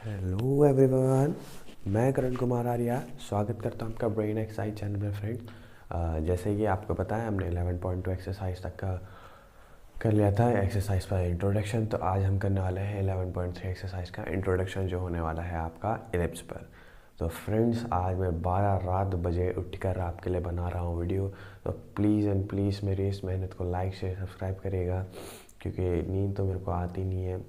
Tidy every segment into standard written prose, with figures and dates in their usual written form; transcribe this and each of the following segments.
Hello everyone, मैं करण कुमार आर्या स्वागत करता हूँ आपका ब्रेन एक्सरसाइज चैनल में फ्रेंड। जैसे कि आपको पता है हमने 11.2 एक्सरसाइज तक का कर लिया था एक्सरसाइज का इंट्रोडक्शन। तो आज हम करने वाले हैं 11.3 एक्सरसाइज का इंट्रोडक्शन जो होने वाला है आपका इलिप्स पर। तो फ्रेंड्स आज मैं 12 रात बजे उठकर आपके लिए बना रहा हूँ वीडियो। तो प्लीज़ एंड प्लीज़ मेरी इस मेहनत को लाइक शेयर सब्सक्राइब करिएगा, क्योंकि नींद तो मेरे को आती नहीं है,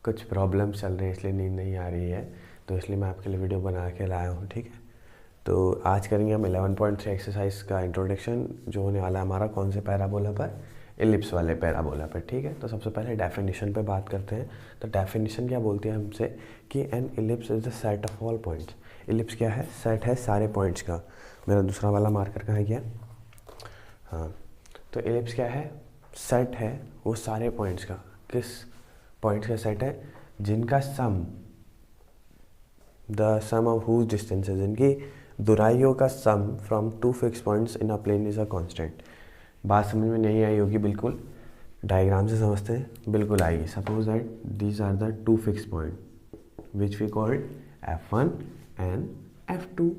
कुछ प्रॉब्लम्स चल रहे हैं इसलिए नींद नहीं आ रही है। तो इसलिए मैं आपके लिए वीडियो बना के लाया हूँ, ठीक है। तो आज करेंगे हम 11.3 एक्सरसाइज का इंट्रोडक्शन जो होने वाला है हमारा कौन से पैराबोला पर, इलिप्स वाले पैराबोला पर, ठीक है। तो सबसे पहले डेफिनेशन पे बात करते हैं। तो डेफिनेशन क्या बोलती है हमसे कि N ellipse is the set of all points. Ellipse क्या है? सेट है सारे पॉइंट्स का। मेरा दूसरा वाला मार्कर कहाँ गया? हाँ, तो इलिप्स क्या है? सेट है वो सारे पॉइंट्स का। किस पॉइंट्स का सेट है? जिनका sum, the sum of whose distances, जिनकी दुराइयों का sum from two fix points in a plane is a constant. बात समझ में नहीं आई होगी, बिल्कुल डायग्राम से समझते हैं, बिल्कुल आएगी। Suppose that these are the two fix point which we called F1 and F2।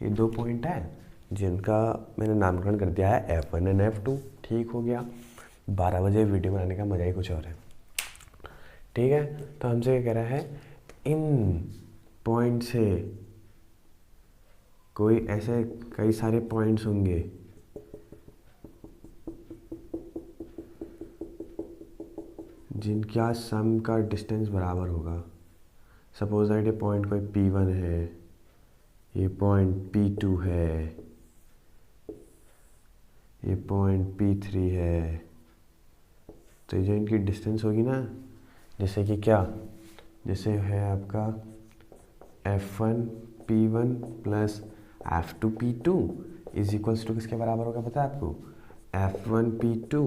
ये दो पॉइंट है जिनका मैंने नामकरण कर दिया है F1 एंड F2। ठीक हो गया। 12 बजे वीडियो बनाने का मज़ा ही कुछ और है, ठीक है। तो हमसे क्या कह रहा है, इन पॉइंट से कोई ऐसे कई सारे पॉइंट्स होंगे जिनका सम का डिस्टेंस बराबर होगा। सपोज दैट ये पॉइंट कोई P1 है, ये पॉइंट P2 है, ये पॉइंट P3 है। तो ये जो इनकी डिस्टेंस होगी ना, जैसे कि क्या, जैसे है आपका F1 P1 plus F2 P2 is equals to किसके बराबर होगा पता है आपको? F1 P2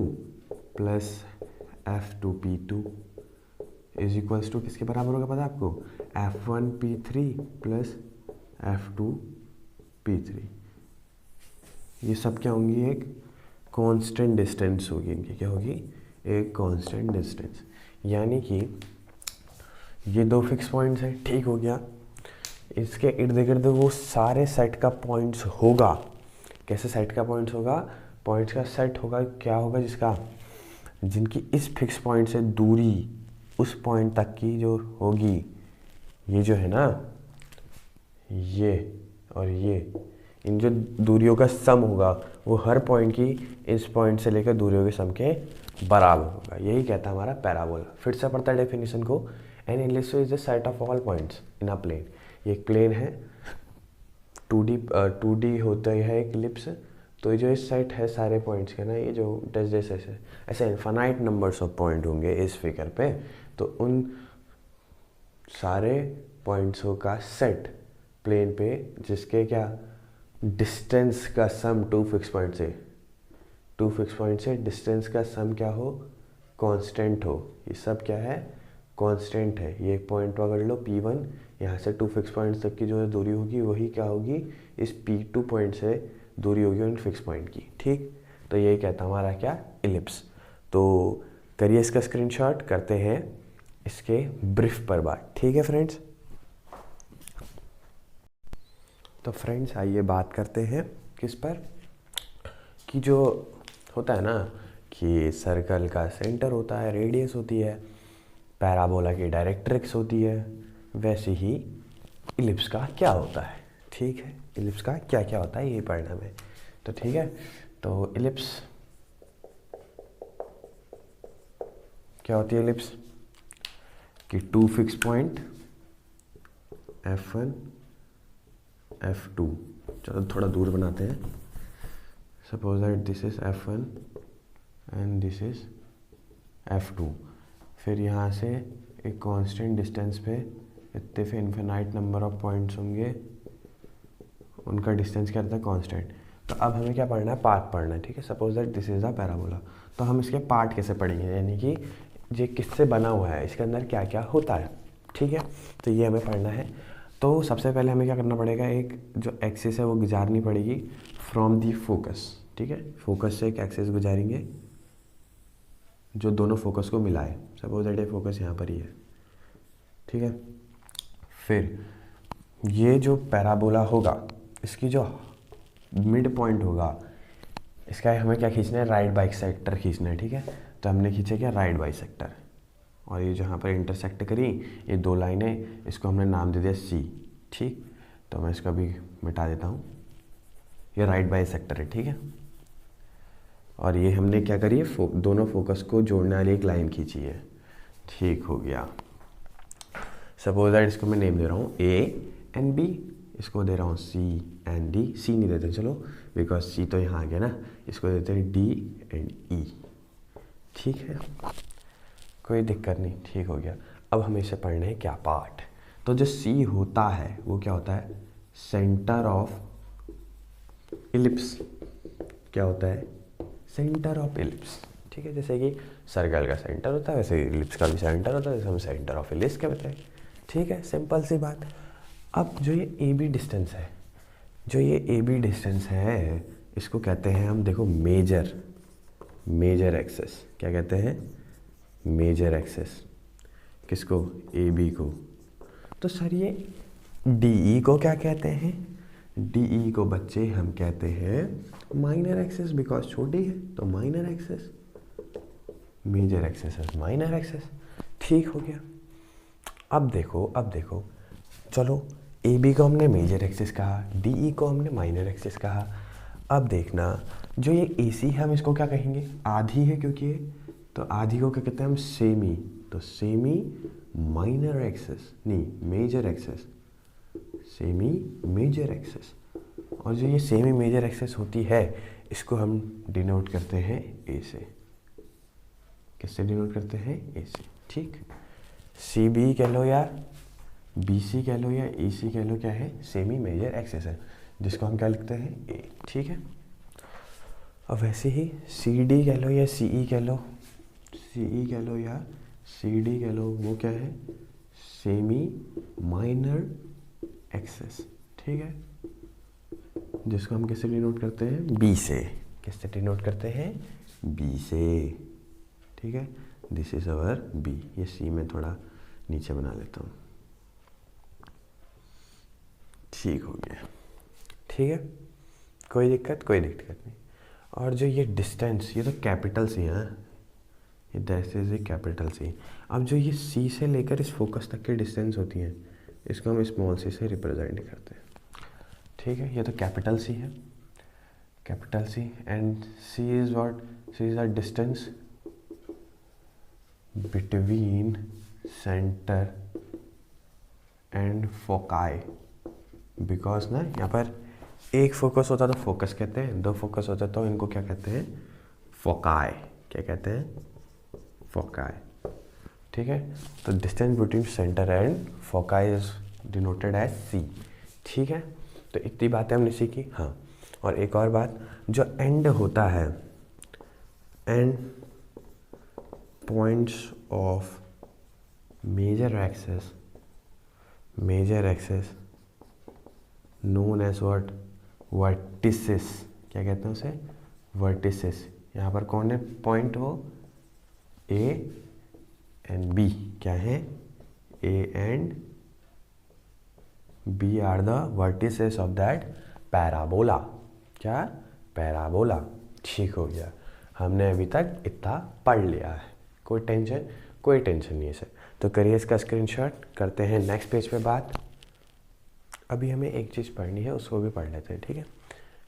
plus F2 P2 is equals to किसके बराबर होगा पता है आपको? F1 P3 plus F2 P3। ये सब क्या होंगी? एक कांस्टेंट डिस्टेंस होगी इनकी। क्या होगी? एक कांस्टेंट डिस्टेंस। यानी कि ये दो फिक्स पॉइंट्स हैं, ठीक हो गया। इसके इर्द गिर्द वो सारे सेट का पॉइंट्स होगा। कैसे सेट का पॉइंट्स होगा? पॉइंट्स का सेट होगा, क्या होगा? जिसका, जिनकी इस फिक्स पॉइंट से दूरी उस पॉइंट तक की जो होगी, ये जो है ना, ये और ये, इन जो दूरियों का सम होगा वो हर पॉइंट की इस पॉइंट से लेकर दूरियों के सम के बराबर होगा। यही कहता है हमारा पैराबोला। फिर से पढ़ता है डेफिनेशन को। An ellipse is the set of all points in a plane. ये एक प्लेन है, 2D होता है एक इलिप्स। तो ये जो इस सेट है सारे पॉइंट्स के ना, ये जो जैसे ऐसे इन्फिनाइट नंबर्स ऑफ पॉइंट होंगे इस फिगर पे। तो उन सारे पॉइंट्सों का सेट प्लेन पे, जिसके क्या डिस्टेंस का सम टू फिक्स पॉइंट से डिस्टेंस का सम क्या हो? कांस्टेंट हो। ये सब क्या है? कांस्टेंट है। ये एक पॉइंट पकड़ लो P1, यहाँ से टू फिक्स पॉइंट्स तक की जो दूरी होगी वही क्या होगी? इस P2 पॉइंट से दूरी होगी उन फिक्स पॉइंट की, ठीक। तो यही कहता हमारा क्या? इलिप्स। तो करिए इसका स्क्रीनशॉट, करते हैं इसके ब्रीफ पर बात, ठीक है फ्रेंड्स। तो फ्रेंड्स आइए बात करते हैं किस पर, कि जो होता है ना कि सर्कल का सेंटर होता है, रेडियस होती है, पैराबोला की डायरेक्ट्रिक्स होती है, वैसे ही इलिप्स का क्या होता है, ठीक है। इलिप्स का क्या क्या होता है यही पढ़ना है। तो ठीक है, तो इलिप्स क्या होती है? इलिप्स कि to fix point F1 F2, चलो थोड़ा दूर बनाते हैं। Suppose that this is F1 and this is F2। फिर यहाँ से एक कांस्टेंट डिस्टेंस पे इतने फिर इन्फिनाइट नंबर ऑफ पॉइंट्स होंगे, उनका डिस्टेंस क्या रहता है? कांस्टेंट। तो अब हमें क्या पढ़ना है? पार्ट पढ़ना है, ठीक है। Suppose that this is a parabola. तो हम इसके पार्ट कैसे पढ़ेंगे, यानी कि ये किससे बना हुआ है, इसके अंदर क्या क्या होता है, ठीक है। तो ये हमें पढ़ना है। तो सबसे पहले हमें क्या करना पड़ेगा, एक जो एक्सिस है वो गुजारनी पड़ेगी फ्रॉम दी फोकस, ठीक है। फोकस से एक एक्सिस गुजारेंगे जो दोनों फोकस को मिलाए। सपोज दैट ये फोकस यहाँ पर ही है, ठीक है। फिर ये जो पैराबोला होगा, इसकी जो मिड पॉइंट होगा, इसका हमें क्या खींचना है, राइट बाइसेक्टर खींचना है। ठीक है, तो हमने खींचा क्या, राइट बाइसेक्टर। और ये जहाँ पर इंटरसेक्ट करी, ये दो लाइनें, इसको हमने नाम दे दिया सी। ठीक, तो मैं इसका भी मिटा देता हूँ, ये राइट बाइसेक्टर है। ठीक है, और ये हमने क्या करी है, दोनों फोकस को जोड़ने वाली एक लाइन खींची है। ठीक हो गया। सपोज दैट इसको मैं नेम दे रहा हूँ ए एंड बी, इसको दे रहा हूँ सी एंड डी। सी नहीं देते चलो, बिकॉज सी तो यहाँ आ गया ना, इसको देते हैं डी एंड ई। ठीक है, कोई दिक्कत नहीं, ठीक हो गया। अब हमें इसे पढ़ना है क्या, पार्ट। तो जो सी होता है वो क्या होता है, सेंटर ऑफ इलिप्स। क्या होता है, सेंटर ऑफ इलिप्स। ठीक है, जैसे कि सर्कल का सेंटर होता है, वैसे इलिप्स का भी सेंटर होता है, जैसे हम सेंटर ऑफ इलिप्स कहते हैं। ठीक है, सिंपल सी बात। अब जो ये ए बी डिस्टेंस है, जो ये ए बी डिस्टेंस है, इसको कहते हैं हम, देखो, मेजर एक्सेस। क्या कहते हैं, मेजर एक्सेस। किसको, ए बी को। तो सर ये डी ई को क्या कहते हैं, डी ई को बच्चे हम कहते हैं माइनर एक्सेस, बिकॉज छोटी है तो माइनर एक्सेस। मेजर एक्सेस है माइनर एक्सेस। ठीक हो गया। अब देखो चलो, ए बी को हमने मेजर एक्सेस कहा, डी ई को हमने माइनर एक्सेस कहा। अब देखना, जो ये ए सी है हम इसको क्या कहेंगे, आधी है क्योंकि ये, तो आधी को क्या कहते हैं हम, सेमी। तो सेमी माइनर एक्सेस, नहीं major axes, semi major axes. और जो ये सेमी मेजर एक्सेस होती है, इसको हम डिनोट करते हैं ए से। किससे डिनोट करते हैं, ए से। ठीक, सी बी कह लो या बी सी कह लो या ई सी कह लो, क्या है, सेमी मेजर एक्सेस है, जिसको हम क्या लिखते हैं, ए। ठीक है, अब वैसे ही सी डी कह लो या सी ई कह लो, सी ई कह लो या सी डी कह लो, वो क्या है, सेमी माइनर एक्सेस। ठीक है, जिसको हम किससे डिनोट करते हैं, बी से। किससे डिनोट करते हैं, बी से। ठीक है, दिस इज अवर बी। ये सी में थोड़ा नीचे बना लेता हूँ। ठीक हो गया। ठीक है, कोई दिक्कत नहीं। और जो ये डिस्टेंस, ये तो कैपिटल सी है, ये that is a capital C. अब जो ये सी से लेकर इस फोकस तक की डिस्टेंस होती है, इसको हम स्मॉल सी से रिप्रेजेंट करते हैं। ठीक है, ये तो कैपिटल सी है, capital C. And C is what, C is the distance between centre and foci. Because ना यहाँ पर एक फोकस होता तो फोकस कहते हैं, दो फोकस होता तो इनको क्या कहते हैं, फोकाई। क्या कहते हैं, फोकाई। ठीक है, तो distance between centre and foci is denoted as C. ठीक है, तो इतनी बातें हमने सीखी। हाँ, और एक और बात, जो एंड होता है, end points of major axes known as what, vertices. क्या कहते हैं उसे, वर्टिसेस। यहाँ पर कौन है पॉइंट, वो ए एंड बी। क्या है, A and B are the vertices of that parabola. क्या, पैराबोला। ठीक हो गया, हमने अभी तक इतना पढ़ लिया है। कोई टेंशन नहीं है सर। तो करिए इसका स्क्रीनशॉट, करते हैं नेक्स्ट पेज पे बात। अभी हमें एक चीज़ पढ़नी है, उसको भी पढ़ लेते हैं। ठीक है,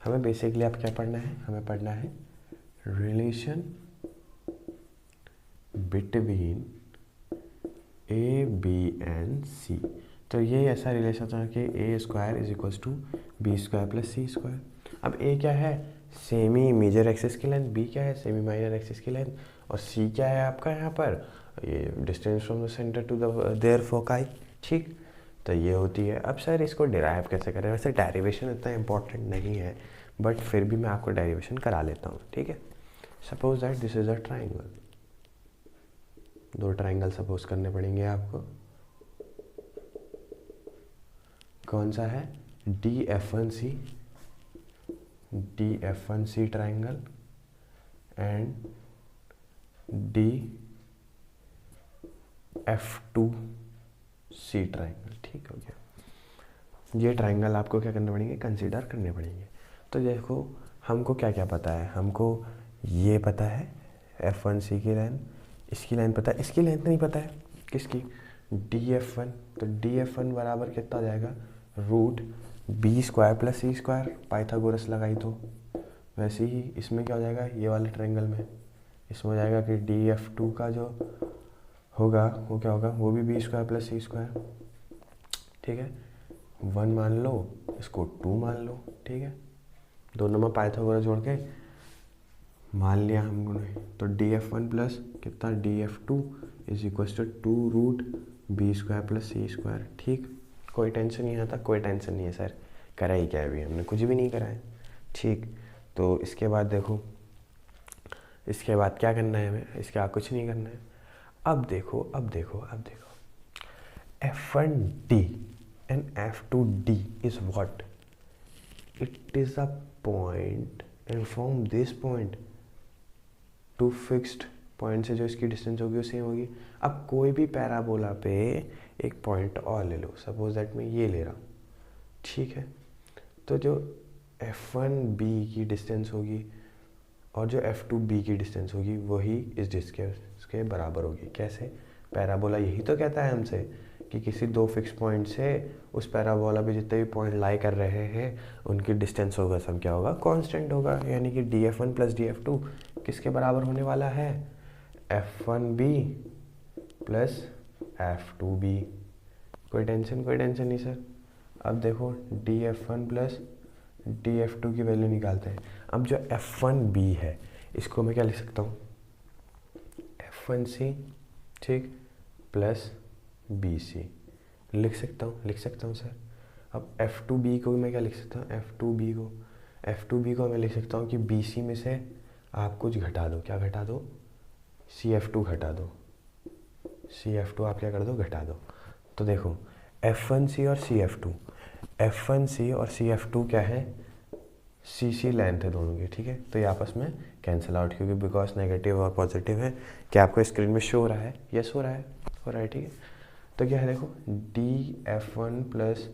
हमें बेसिकली अब क्या पढ़ना है, हमें पढ़ना है relation between A B and C. तो ये ऐसा रिलेशन था कि A square is equals to B square plus C square. अब ए क्या है, सेमी मेजर एक्सिस की लेंथ, बी क्या है, सेमी माइनर एक्सिस की लेंथ, और सी क्या है आपका यहाँ पर, ये distance from the centre to their foci. ठीक, तो ये होती है। अब सर इसको डिराइव कैसे करें, वैसे डेरिवेशन इतना इंपॉर्टेंट नहीं है, बट फिर भी मैं आपको डेरिवेशन करा लेता हूँ। ठीक है, suppose that this is a triangle. दो ट्राइंगल सपोज करने पड़ेंगे आपको। कौन सा है, DF1C triangle and DF2C C triangle. ठीक हो गया। ये ट्राइंगल आपको क्या करने पड़ेंगे, कंसीडर करने पड़ेंगे। तो देखो हमको क्या क्या पता है, हमको ये पता है F1C की लाइन, इसकी लाइन पता है, इसकी लेंथ नहीं पता है, किसकी, DF1। तो DF1 बराबर कितना हो जाएगा, root B square plus C square, Pythagoras लगाई तो। वैसे ही इसमें क्या हो जाएगा, ये वाले ट्रायंगल में इसमें हो जाएगा कि DF2 का जो होगा वो क्या होगा, वो भी B square plus C square. ठीक है, 1 मान लो, इसको 2 मान लो। ठीक है, दोनों में पाइथागोरस जोड़ के मान लिया हमने। तो DF1 प्लस कितना DF2 is equal to 2 root B square plus C square. ठीक, कोई टेंशन नहीं आता, कोई टेंशन नहीं है सर, करा ही क्या है, अभी हमने कुछ भी नहीं करा है। ठीक, तो इसके बाद देखो, इसके बाद क्या करना है हमें, इसके बाद कुछ नहीं करना है। अब देखो F1D and F2D is what? It is a point and from this point to fixed point से जो इसकी डिस्टेंस होगी वो सेम होगी। अब कोई भी पैराबोला पे एक पॉइंट और ले लो, सपोज दैट मैं ये ले रहा हूँ। ठीक है, तो जो F1B की डिस्टेंस होगी और जो F2B की डिस्टेंस होगी वही इस डिस्टेंस के बराबर होगी। कैसे, पैराबोला यही तो कहता है हमसे कि किसी दो फिक्स पॉइंट से उस पैराबोला पे जितने भी पॉइंट लाई कर रहे हैं उनकी डिस्टेंस होगा, सब क्या होगा, कांस्टेंट होगा। यानी कि DF1 प्लस DF2 किसके बराबर होने वाला है, F1B प्लस F2B। कोई टेंशन नहीं सर। अब देखो DF1 प्लस DF2 की वैल्यू निकालते हैं। अब जो F1B है इसको मैं क्या लिख सकता हूँ, F1C, ठीक, प्लस BC लिख सकता हूँ सर। अब F2B को मैं क्या लिख सकता हूँ, F2B को मैं लिख सकता हूँ कि BC में से आप कुछ घटा दो। क्या घटा दो, CF2 घटा दो। CF2 आप क्या कर दो, घटा दो। तो देखो F1C और CF2 क्या है, CC लेंथ है दोनों की। ठीक है, तो ये आपस में कैंसिल आउट, क्योंकि बिकॉज नेगेटिव और पॉजिटिव है। क्या आपको स्क्रीन में शो हो रहा है, यस हो रहा है। ठीक है, तो क्या है देखो DF1 plus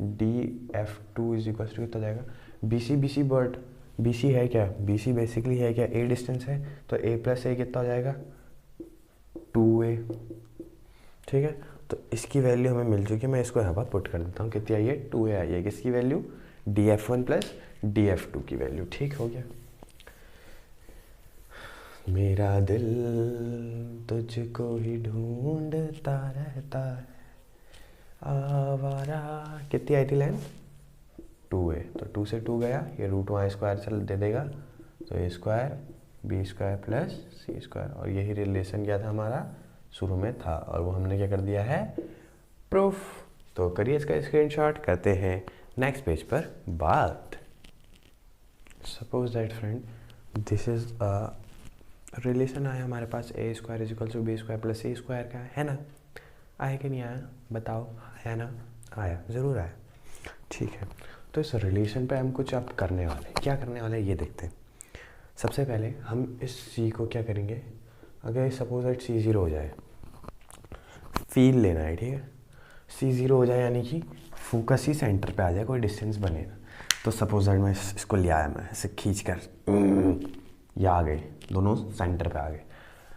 DF2 is equal to कितना जाएगा, BC बट BC है क्या, BC बेसिकली है क्या, A डिस्टेंस है, तो A प्लस A कितना हो जाएगा, 2A। ठीक है, तो इसकी वैल्यू हमें मिल चुकी है, मैं इसको यहाँ पर पुट कर देता हूँ, कितनी आई है, 2A आई है। किसकी वैल्यू, DF1 प्लस DF2 की वैल्यू। ठीक हो गया। मेरा दिल तुझको ही ढूंढता रहता है आवारा। कितनी आई थी लेंथ, 2A, तो 2 से 2 गया, ये रूट y स्क्वायर चल दे देगा, तो A square B square plus C square. और यही रिलेशन क्या था हमारा, शुरू में था, और वो हमने क्या कर दिया है, प्रूफ। तो करिए इसका स्क्रीनशॉट, करते हैं नेक्स्ट पेज पर बात। Suppose that friend this is a relation आया हमारे पास, A square is equal to B square plus C square का, है ना, आया कि नहीं आया, बताओ, आया ना, आया, ज़रूर आया। ठीक है, तो इस रिलेशन पे हम कुछ अब करने वाले, क्या करने वाले ये देखते हैं। सबसे पहले हम इस C को क्या करेंगे, अगर सपोज दैट C 0 हो जाए, फील लेना है। ठीक है, C 0 हो जाए यानी कि फोकस ही सेंटर पे आ जाए, कोई डिस्टेंस बने ना। तो सपोज दैट मैं इसको ले आया, मैं इसे खींच कर या आ गए, दोनों सेंटर पे आ गए।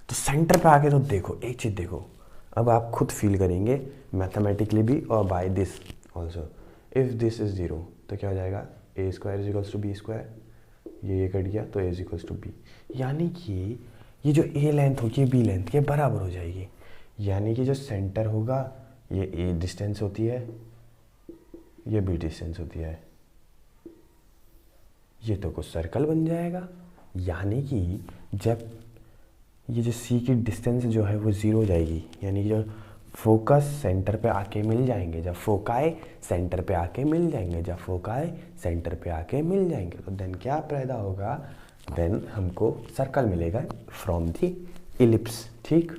तो सेंटर पे आके तो देखो एक चीज़ देखो, अब आप खुद फील करेंगे मैथमेटिकली भी और by this also, if this is 0 तो क्या हो जाएगा, A square is equals to B square, ये कट गया तो A is equals to B। यानी कि ये जो A लेंथ होगी B लेंथ के बराबर हो जाएगी। यानी कि जो सेंटर होगा ये A डिस्टेंस होती है, ये B डिस्टेंस होती है, ये तो कुछ सर्कल बन जाएगा। यानी कि जब ये जो C की डिस्टेंस जो है वो 0 हो जाएगी, यानी कि जो फोकस सेंटर पे आके मिल जाएंगे, जब फोकाई सेंटर पे आके मिल जाएंगे, तो देन क्या पैदा होगा, देन हमको सर्कल मिलेगा फ्रॉम दी इलिप्स। ठीक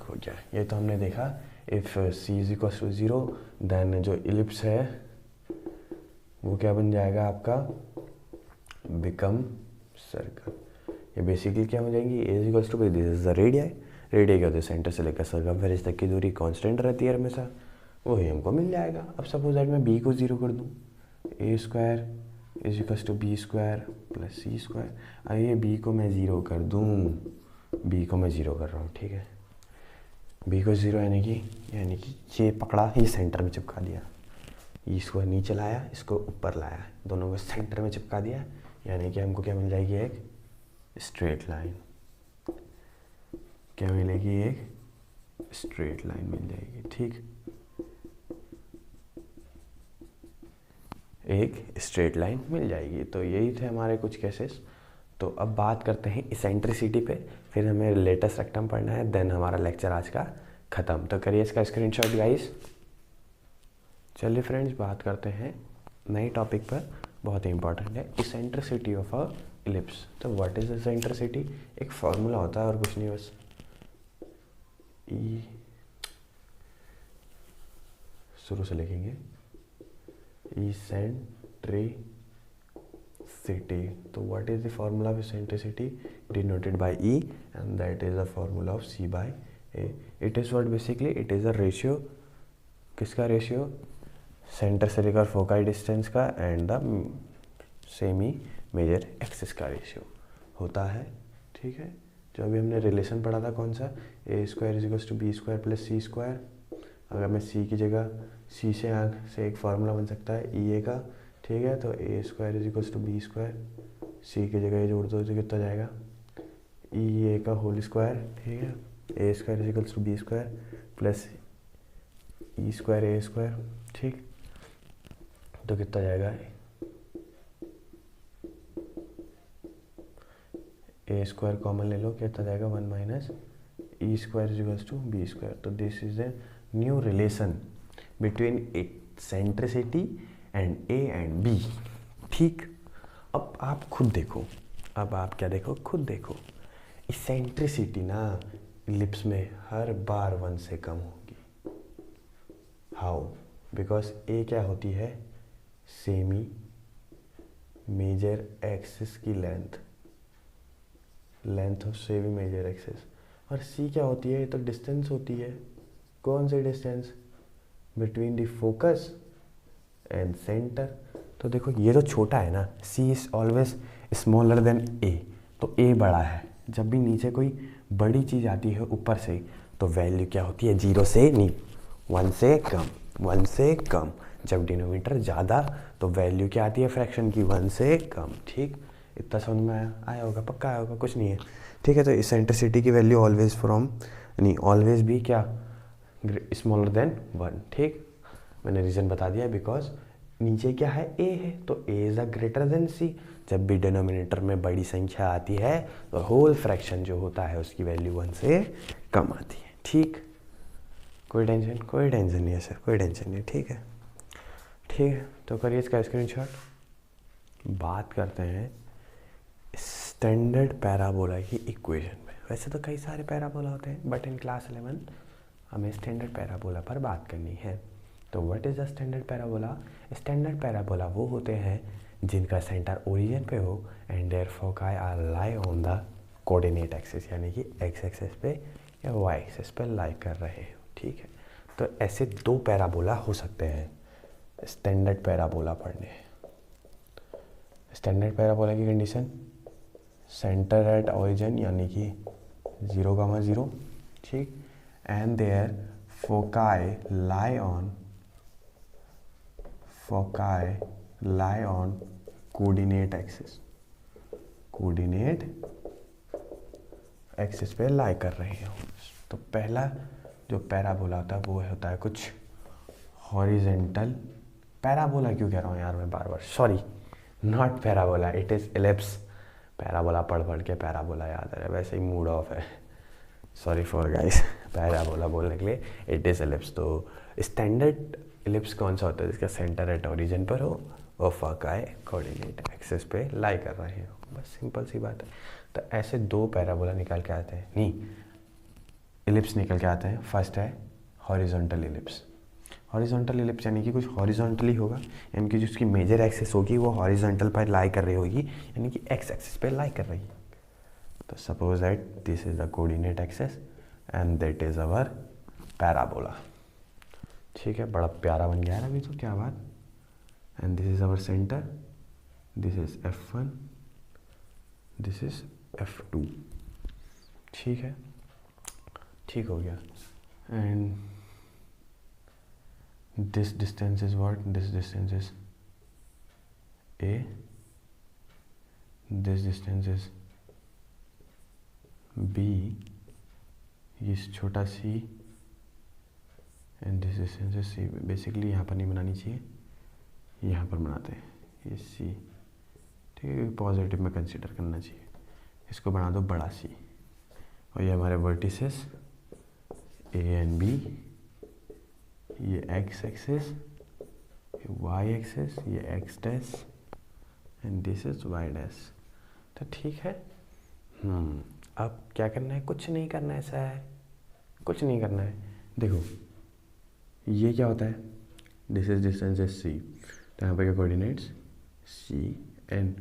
हो गया, ये तो हमने देखा। If C is equal to 0 then जो इलिप्स है वो क्या बन जाएगा आपका, बिकम सर्कल। ये बेसिकली क्या हो जाएंगी, A is equal to, this is the radius क्या होती है, सेंटर से लेकर सर्कमफेरेंस तक की दूरी कांस्टेंट रहती है हमेशा, वही हमको मिल जाएगा। अब सपोज दैट मैं बी को 0 कर दूँ, A square is equals to B square plus C square. अब ये बी को मैं 0 कर दूँ, बी को मैं 0 कर रहा हूँ, ठीक है, बी को 0 यानी कि ये पकड़ा, ये सेंटर में चिपका दिया, इसको नीचे लाया, इसको ऊपर लाया, दोनों को सेंटर में चिपका दिया, यानी कि हमको क्या मिल जाएगी, एक स्ट्रेट लाइन। क्या मिलेगी, एक स्ट्रेट लाइन मिल जाएगी, ठीक, एक स्ट्रेट लाइन मिल जाएगी। तो यही थे हमारे कुछ केसेस। तो अब बात करते हैं इसेंट्रिसिटी पे, फिर हमें लेटेस्ट रेक्टम पढ़ना है, देन हमारा लेक्चर आज का ख़त्म। तो करिए इसका स्क्रीनशॉट गाइस। चलिए फ्रेंड्स, बात करते हैं नए टॉपिक पर, बहुत ही इंपॉर्टेंट है, इसेंट्रिसिटी ऑफ अ इलिप्स। तो व्हाट इज इसेंट्रिसिटी? एक फॉर्मूला होता है और कुछ नहीं, बस शुरू से लिखेंगे, इसेंट्रिसिटी। तो what is the formula of eccentricity? Denoted by E and that is the formula of C by A. It is what basically, it is a ratio, किसका रेशियो? सेंटर से लेकर फोकाई डिस्टेंस का and the semi major axis का ratio होता है, ठीक है। जो अभी हमने रिलेशन पढ़ा था, कौन सा, A square is equals to B square plus C square. अगर मैं सी की जगह, सी से एक फार्मूला बन सकता है ई ए का, ठीक है, तो A square is equals to B square, C की जगह ये जोड़ दो तो कितना जाएगा, ई ए का होल स्क्वायर, ठीक है, A square is equals to B square plus E square A square, ठीक, तो कितना जाएगा, ए स्क्वायर कॉमन ले लो, कितना जाएगा 1 minus E square is equals to B square. तो this is the new relation between eccentricity and A and B, ठीक। अब आप खुद देखो, अब आप क्या देखो, खुद देखो, इसेंट्रिसिटी ना इलिप्स में हर बार 1 से कम होगी। हाउ? बिकॉज ए क्या होती है, सेमी मेजर एक्सिस की length of semi major axis, और सी क्या होती है, ये तो डिस्टेंस होती है। कौन सी distance? Between the focus and centre. तो देखो ये तो छोटा है ना, C is always smaller than A, तो ए बड़ा है। जब भी नीचे कोई बड़ी चीज़ आती है ऊपर से, तो वैल्यू क्या होती है, 0 से नहीं, 1 से कम, 1 से कम। जब डिनोमीटर ज़्यादा, तो वैल्यू क्या आती है फ्रैक्शन की, 1 से कम, ठीक। इतना समझ में आया होगा, पक्का आया होगा, कुछ नहीं है, ठीक है। तो इसेंट्रिसिटी की वैल्यू ऑलवेज फ्रॉम, नहीं, ऑलवेज भी क्या, स्मॉलर देन 1, ठीक। मैंने रीज़न बता दिया, बिकॉज नीचे क्या है, ए है, तो A is a greater than C. जब भी डिनोमिनेटर में बड़ी संख्या आती है, तो होल फ्रैक्शन जो होता है उसकी वैल्यू 1 से कम आती है, ठीक। कोई टेंशन नहीं है सर, कोई टेंशन नहीं, ठीक है, ठीक है। तो करिए इसका स्क्रीनशॉट। बात करते हैं स्टैंडर्ड पैराबोला की इक्वेशन में। वैसे तो कई सारे पैराबोला होते हैं, बट इन क्लास 11 हमें स्टैंडर्ड पैराबोला पर बात करनी है। तो what is the standard parabola? Standard parabola वो होते हैं जिनका सेंटर ओरिजिन पे हो and their foci are lie on the coordinate axis, यानी कि एक्स एक्सिस पे या वाई एक्सिस पे लाई कर रहे हो, ठीक है। तो ऐसे 2 पैराबोला हो सकते हैं स्टैंडर्ड पैराबोला पढ़ने। स्टैंडर्ड पैराबोला की कंडीशन, सेंटर एट ओरिजिन यानी कि 0,0, ठीक, and their foci lie on coordinate axis पे लाई कर रहे हो। तो पहला जो पैराबोला होता है वो होता है कुछ हॉरिजेंटल। पैराबोला क्यों कह रहा हूँ यार मैं बार बार, sorry, not parabola, it is ellipse. Parabola पढ़ के पैराबोला याद आ रहा है, वैसे ही मूड ऑफ है, सॉरी फॉर गाइस। पैराबोला बोलने के लिए इट इज़ एलिप्स। तो स्टैंडर्ड एलिप्स कौन सा होता है, जिसका सेंटर एट ओरिजिन पर हो और फोकाई कोऑर्डिनेट एक्सिस पे लाई कर रहे हो, बस सिंपल सी बात है। तो ऐसे 2 पैराबोला निकल के आते हैं, नहीं, एलिप्स निकल के आते हैं। फर्स्ट है हॉरिजॉन्टल एलिप्स। हॉरिजॉन्टल एलिप्स यानी कि कुछ हॉरिजॉन्टली होगा, यानी कि जिसकी मेजर एक्सिस होगी वो हॉरिजॉन्टल पर लाई कर रही होगी, यानी कि एक्स एक्सिस पे लाई कर रही है। तो suppose that this is the coordinate axis, and that is our parabola. ठीक है, बड़ा प्यारा बन गया है अभी तो, क्या बात। And this is our centre, this is F1, this is F2। ठीक है, ठीक हो गया। And this distance is what, this distance is A, this distance is B, ये छोटा c, and this distance is C। Basically यहाँ पर नहीं बनानी चाहिए, यहाँ पर बनाते हैं, ये C। ठीक है, पॉजिटिव में कंसीडर करना चाहिए, इसको बना दो बड़ा C। और ये हमारे वर्टिसेस A एंड B, ये x एक्सिस, ये y एक्सिस, ये x dash and this is y dash. तो ठीक है, अब क्या करना है, कुछ नहीं करना है सर, कुछ नहीं करना है। देखो ये क्या होता है, this is distance is c, तो यहाँ पर क्या coordinates c, and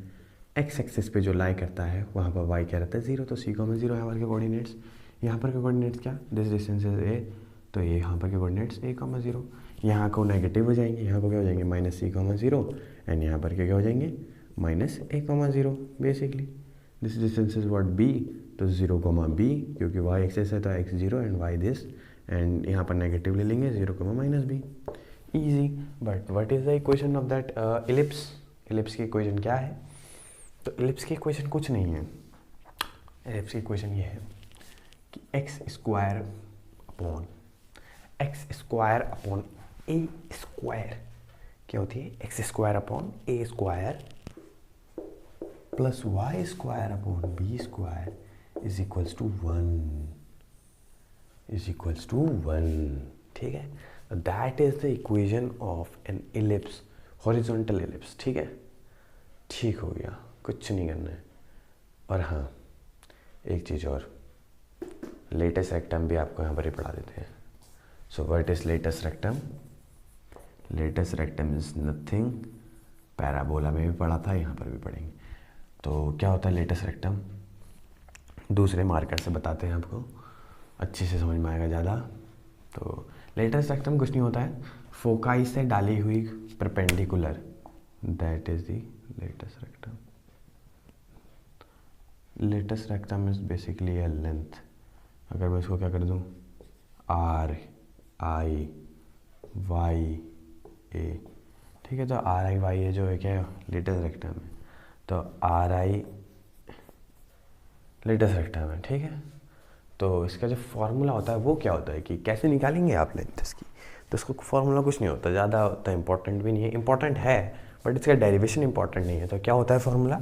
x axis पे जो लाई करता है वहाँ पर y क्या रहता है 0, तो c, 0 यहाँ पर के कोऑर्डिनेट्स। यहाँ पर के कोऑर्डिनेट्स क्या, दिस डिस्टेंस इज a, तो ये यहाँ पर के कोऑर्डिनेट्स a, 0। यहाँ को नेगेटिव हो जाएंगे, यहाँ को क्या हो जाएंगे -c, 0, एंड यहाँ पर क्या हो जाएंगे -a, 0 basically. This distance is what b, तो 0, b, क्योंकि y एक्सिस है तो x 0 and y this, and यहाँ पर नेगेटिव ले लेंगे 0, -b। Easy. But what is the equation of that ellipse, ellipse की इक्वेशन क्या है। तो इलिप्स की इक्वेशन कुछ नहीं है, इलिप्स की इक्वेशन ये है कि x square upon a square क्या होती है, x square upon a square plus y square upon b square is equals to 1, ठीक है। That is the equation of an ellipse, horizontal ellipse. ठीक है, ठीक हो गया, कुछ नहीं करना है। और हाँ, एक चीज़ और, लेटेस्ट रेक्टम भी आपको यहाँ पर ही पढ़ा देते हैं। So what is latus rectum, latus rectum is nothing, parabola में भी पढ़ा था, यहाँ पर भी पढ़ेंगे। तो क्या होता है लेटेस्ट रेक्टम, दूसरे मार्कर से बताते हैं आपको, अच्छे से समझ में आएगा ज़्यादा। तो लेटेस्ट रेक्टम कुछ नहीं होता है, फोकाई से डाली हुई perpendicular, that is the latus rectum. Latus rectum is basically a length. अगर मैं इसको क्या कर दूँ, R I Y A, ठीक है। तो R I Y A जो है क्या लेटेस्ट रेक्टम है, तो R I लेटेस्ट रेक्टम है, ठीक है। तो इसका जो फॉर्मूला होता है वो क्या होता है कि कैसे निकालेंगे आप लेंथ इसकी, तो इसको फॉर्मूला कुछ नहीं होता, ज़्यादा होता है, इंपॉर्टेंट भी नहीं है, इंपॉर्टेंट है बट इसका डेरिवेशन इंपॉर्टेंट नहीं है। तो क्या होता है फॉर्मूला,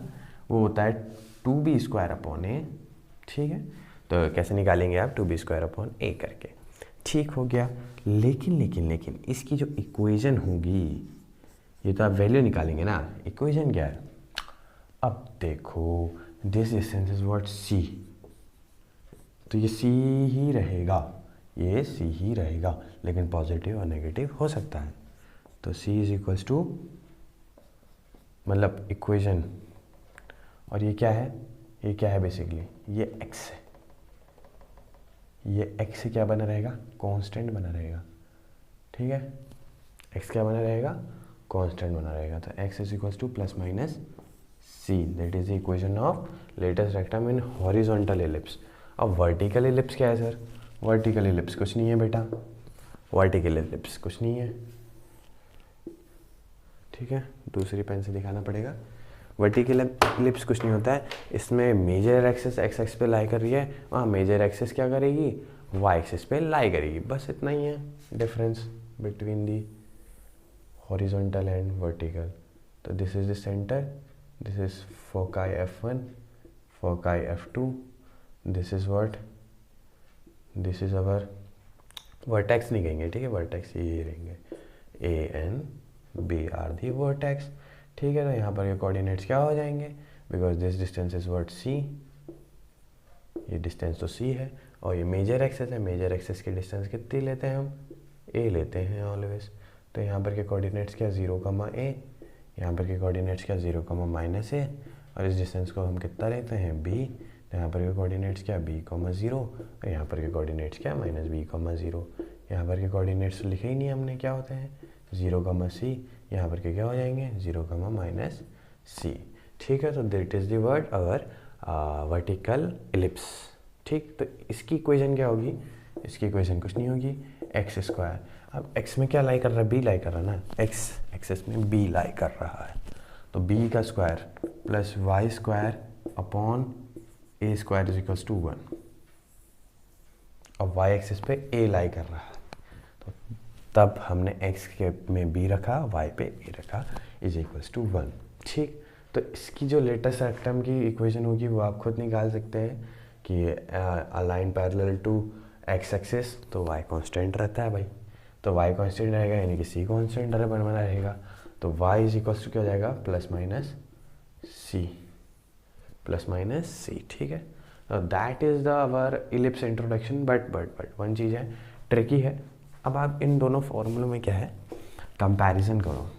वो होता है 2b स्क्वायर अपॉन a, ठीक है। तो कैसे निकालेंगे आप 2b स्क्वायर अपॉन a करके, ठीक हो गया। लेकिन इसकी जो इक्वेशन होगी, ये तो आप वैल्यू निकालेंगे ना, इक्वेशन क्या है। अब देखो this distance is what c, तो ये c ही रहेगा, ये c ही रहेगा, लेकिन पॉजिटिव और नेगेटिव हो सकता है। तो c इज इक्वल्स टू, मतलब इक्वेशन, और ये क्या है, ये क्या है बेसिकली, ये x है, ये x से क्या बना रहेगा, कांस्टेंट बना रहेगा, ठीक है। x क्या बना रहेगा, कांस्टेंट बना रहेगा। तो x is equals two plus minus c, that is the equation of latus rectum in horizontal ellipse. अब वर्टिकल एलिप्स क्या है सर, वर्टिकल एलिप्स कुछ नहीं है बेटा, वर्टिकल एलिप्स कुछ नहीं है, ठीक है। दूसरी पेन से दिखाना पड़ेगा। वर्टिकल एलिप्स कुछ नहीं होता है, इसमें मेजर एक्सिस एक्स एक्सिस पे लाई कर रही है, वहाँ मेजर एक्सिस क्या करेगी, वाई एक्सिस पे लाई करेगी, बस इतना ही है difference between the horizontal and vertical. तो this is the centre, this is foci F1, foci F2, this is what, this is our vertex नहीं कहेंगे, ठीक है, वर्टेक्स ये रहेंगे, A and B are the vertex, ठीक है। तो यहाँ पर ये कोऑर्डिनेट्स क्या हो जाएंगे, because this distance is what C, ये डिस्टेंस तो C है, और ये मेजर एक्सिस है, मेजर एक्सिस की डिस्टेंस कितनी लेते हैं हम, A लेते हैं ऑलवेज। तो यहाँ पर के कोऑर्डिनेट्स क्या 0, A, यहाँ पर के कोऑर्डिनेट्स क्या 0, -A, और इस डिस्टेंस को हम कितना लेते हैं B, तो यहाँ पर के कोऑर्डिनेट्स क्या, b, 0, और यहाँ पर के कोऑर्डिनेट्स क्या, -b, 0। यहाँ पर के कोऑर्डिनेट्स लिखे ही नहीं हमने, क्या होते हैं 0, c, यहाँ पर के क्या हो जाएंगे 0, -c। ठीक है, तो that is the word our vertical ellipse. ठीक, तो इसकी इक्वेशन क्या होगी, इसकी इक्वेशन कुछ नहीं होगी, x²। अब x में क्या लाई कर रहा है, b लाई कर रहा है ना, x एक्सेस में b लाई कर रहा है, तो b का square plus y² upon a² is equals to 1। अब y एक्सेस पे a लाई कर रहा है, तो तब हमने x के में b रखा, y पे a रखा, इज इक्वल्स टू 1। ठीक, तो इसकी जो लेटेस्ट रेक्टम की इक्वेशन होगी वो आप खुद निकाल सकते हैं कि align parallel to x axis, तो y कांस्टेंट रहता है भाई, तो y कांस्टेंट रहेगा यानी कि c कांस्टेंट बना रहेगा, तो y इज इक्वल्स टू क्या हो जाएगा, प्लस माइनस c। ठीक है, तो that is the our ellipse introduction. But one चीज़ है, ट्रिकी है। अब आप इन दोनों फॉर्मूलों में क्या है, कंपैरिजन करो।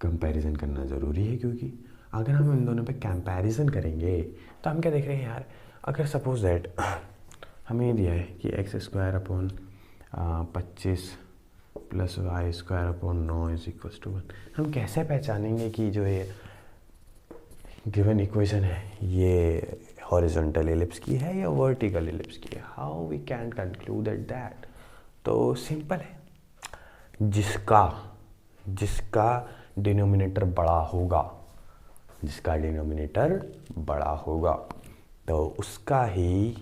कंपैरिजन करना ज़रूरी है, क्योंकि अगर हम इन दोनों पे कंपैरिजन करेंगे तो हम क्या देख रहे हैं यार, अगर सपोज दैट हमें ये दिया है कि x² upon 25 plus y² upon 9 is equals to 1, हम कैसे पहचानेंगे कि जो ये गिवन इक्वेशन है ये हॉरिजॉन्टल एलिप्स की है या वर्टिकल एलिप्स की है, how we can conclude that. तो सिंपल है, जिसका डिनोमिनेटर बड़ा होगा, तो उसका ही,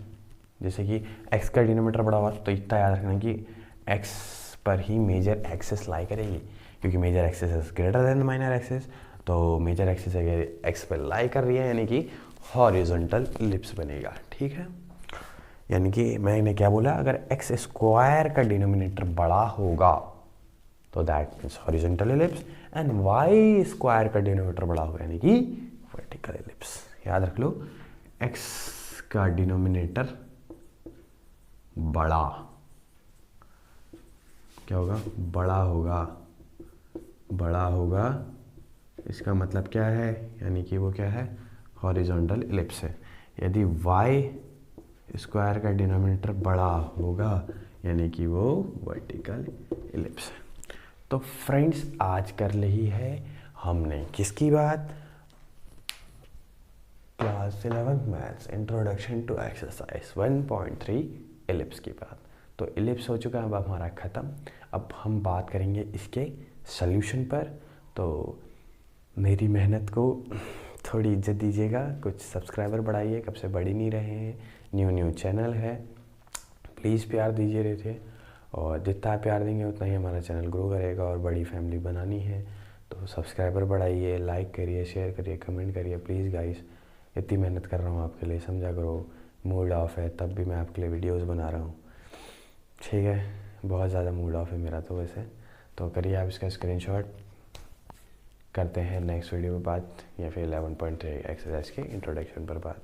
जैसे कि x का डिनोमिनेटर बड़ा हुआ तो इतना याद रखना कि x पर ही मेजर एक्सेस लाई करेगी, क्योंकि major axes is greater than minor axes, तो मेजर एक्सेस अगर x पर लाई कर रही है यानी कि हॉरिजॉन्टल इलिप्स बनेगा। ठीक है, यानी कि मैंने क्या बोला, अगर x² का डिनोमिनेटर बड़ा होगा तो that means horizontal ellipse, and y² का डिनोमिनेटर बड़ा होगा यानी कि वर्टिकल इलिप्स। याद रख लो, x का डिनोमिनेटर बड़ा क्या होगा, बड़ा होगा, इसका मतलब क्या है, यानी कि वो क्या है, हॉरिजॉन्टल इलिप्स है। यदि y² का डिनोमिनेटर बड़ा होगा यानी कि वो वर्टिकल इलिप्स है। तो फ्रेंड्स, आज कर ली है हमने किसकी बात, class 11 maths introduction to exercise 1.3 ellipse की बात। तो इलिप्स हो चुका है अब हमारा ख़त्म। अब हम बात करेंगे इसके सल्यूशन पर। तो मेरी मेहनत को थोड़ी इज्जत दीजिएगा, कुछ सब्सक्राइबर बढ़ाइए, कब से बढ़ ही नहीं रहे हैं, न्यू चैनल है, प्लीज़ प्यार दीजिए रहे थे, और जितना प्यार देंगे उतना ही हमारा चैनल ग्रो करेगा और बड़ी फैमिली बनानी है। तो सब्सक्राइबर बढ़ाइए, लाइक करिए, शेयर करिए, कमेंट करिए प्लीज़ गाइस। इतनी मेहनत कर रहा हूँ आपके लिए, समझा करो। मूड ऑफ है तब भी मैं आपके लिए वीडियोस बना रहा हूँ, ठीक है। बहुत ज़्यादा मूड ऑफ है मेरा तो वैसे। तो करिए आप इसका स्क्रीनशॉट, करते हैं नेक्स्ट वीडियो में बात, या फिर 11.3 एक्सरसाइज के इंट्रोडक्शन पर बात।